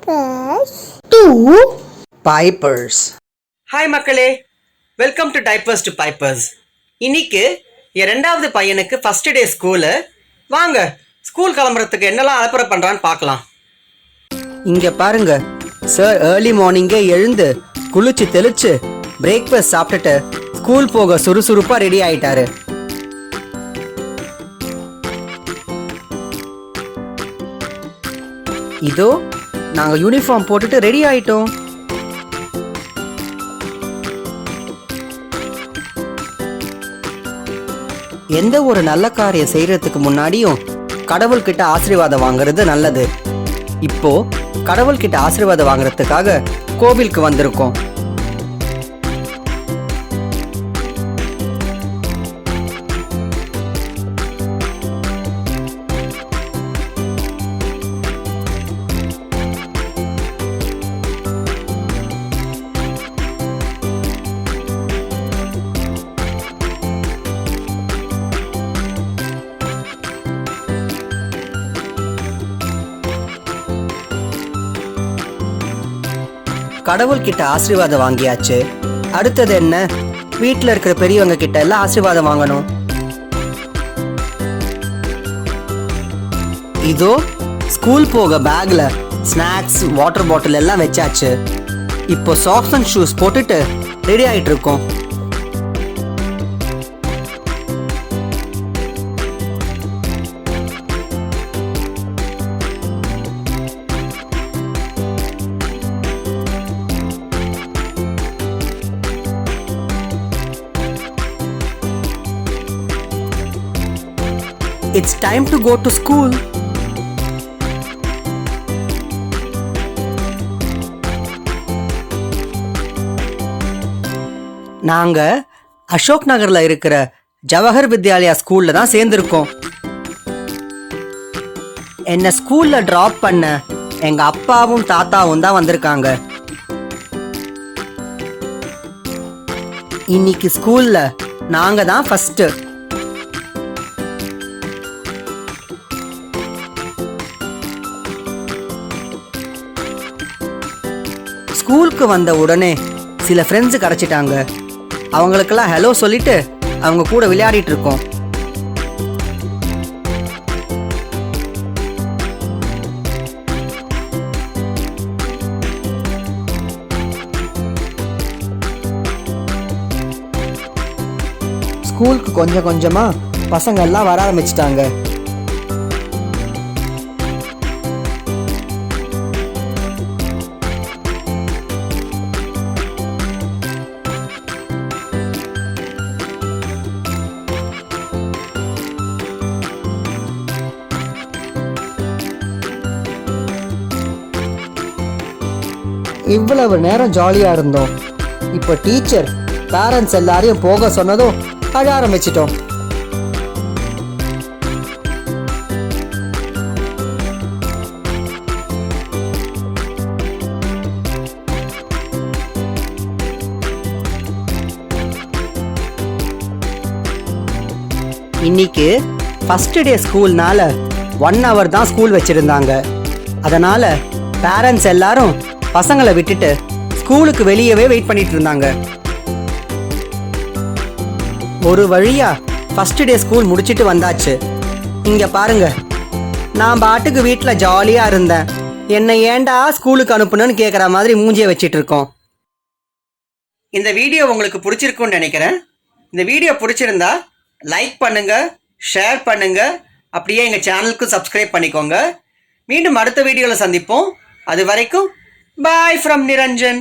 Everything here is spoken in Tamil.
diapers to pipers. ஹாய் மக்களே, welcome to diapers to pipers. இன்னைக்கு என் ரெண்டாவது பையனுக்கு ஃபர்ஸ்ட் டே ஸ்கூலு. வாங்க ஸ்கூல் கிளம்புறதுக்கு என்னெல்லாம் அலப்பறை பண்ணுறான்னு பார்க்கலாம். இங்கே பாருங்க சார், ஏர்லி மார்னிங்கே எழுந்து குளிச்சு தெளிச்சு பிரேக்ஃபாஸ்ட் சாப்பிட்டுட்டு ஸ்கூல் போக சுறுசுறுப்பாக ரெடி ஆயிட்டாரு. இதோ நாங்கள் யூனிஃபார்ம் போட்டுட்டு ரெடி ஆயிட்டோம். எந்த ஒரு நல்ல காரியம் செய்யறதுக்கு முன்னாடியும் கடவுள்கிட்ட ஆசீர்வாதம் வாங்குறது நல்லது. இப்போ கடவுள்கிட்ட ஆசீர்வாதம் வாங்குறதுக்காக கோவிலுக்கு வந்திருக்கோம். கடவுள்கிட்ட ஆசீர்வாதம் வாங்கியாச்சு. அடுத்தது என்ன? வீட்டில் இருக்கிற பெரியவங்க கிட்ட எல்லாம் ஆசீர்வாதம் வாங்கணும். இதோ ஸ்கூல் போக பேக்ல ஸ்நாக்ஸ், வாட்டர் பாட்டில் எல்லாம் வச்சாச்சு. இப்போ சாக்ஸ் அண்ட் ஷூஸ் போட்டுட்டு ரெடி ஆயிட்டு இருக்கோம். It's time to go to school. நாங்க அசோக் நகர்ல இருக்கிற ஜவஹர் வித்யாலயா ஸ்கூல்ல தான் சேர்ந்திருக்கோம். என்ன ஸ்கூல்ல டிராப் பண்ண எங்க அப்பாவும் தாத்தாவும் தான் வந்திருக்காங்க. இன்னைக்கு ஸ்கூல்ல நாங்க தான் ஃபர்ஸ்ட். ஸ்கூலுக்கு வந்த உடனே சில ஃப்ரெண்ட்ஸு கிடச்சிட்டாங்க. அவங்களுக்கெல்லாம் ஹலோ சொல்லிட்டு அவங்க கூட விளையாடிட்டு இருக்கோம். ஸ்கூலுக்கு கொஞ்சம் கொஞ்சமா பசங்க எல்லாம் வர ஆரம்பிச்சிட்டாங்க. இவ்வளவு நேரம் ஜாலியா இருந்தோம். இப்போ டீச்சர் பேரண்ட்ஸ் எல்லாரையும் போக சொன்னதும் அழ ஆரம்பிச்சிட்டோம். இன்னைக்கு ஃபர்ஸ்ட் டே ஸ்கூல்னால 1 hour தான் ஸ்கூல் வச்சிருந்தாங்க. அதனால பேரண்ட்ஸ் எல்லாரும் பசங்களை விட்டுட்டு ஸ்கூலுக்கு வெளியவே வெயிட் பண்ணிட்டு இருந்தாங்க. ஒரு வழியா ஃபர்ஸ்ட் டே ஸ்கூல் முடிச்சிட்டு வந்தாச்சு. இங்க பாருங்க, நான் பாட்டுக்கு வீட்டில் ஜாலியா இருந்தேன். என்னை ஏண்டா ஸ்கூலுக்கு அனுப்புனு கேட்குற மாதிரி மூஞ்சியை வச்சிட்டு இருக்கோம். இந்த வீடியோ உங்களுக்கு பிடிச்சிருக்குன்னு நினைக்கிறேன். இந்த வீடியோ பிடிச்சிருந்தா லைக் பண்ணுங்க, ஷேர் பண்ணுங்க, அப்படியே எங்கள் சேனலுக்கு சப்ஸ்கிரைப் பண்ணிக்கோங்க. மீண்டும் அடுத்த வீடியோவில் சந்திப்போம். அது வரைக்கும் bye from Niranjan.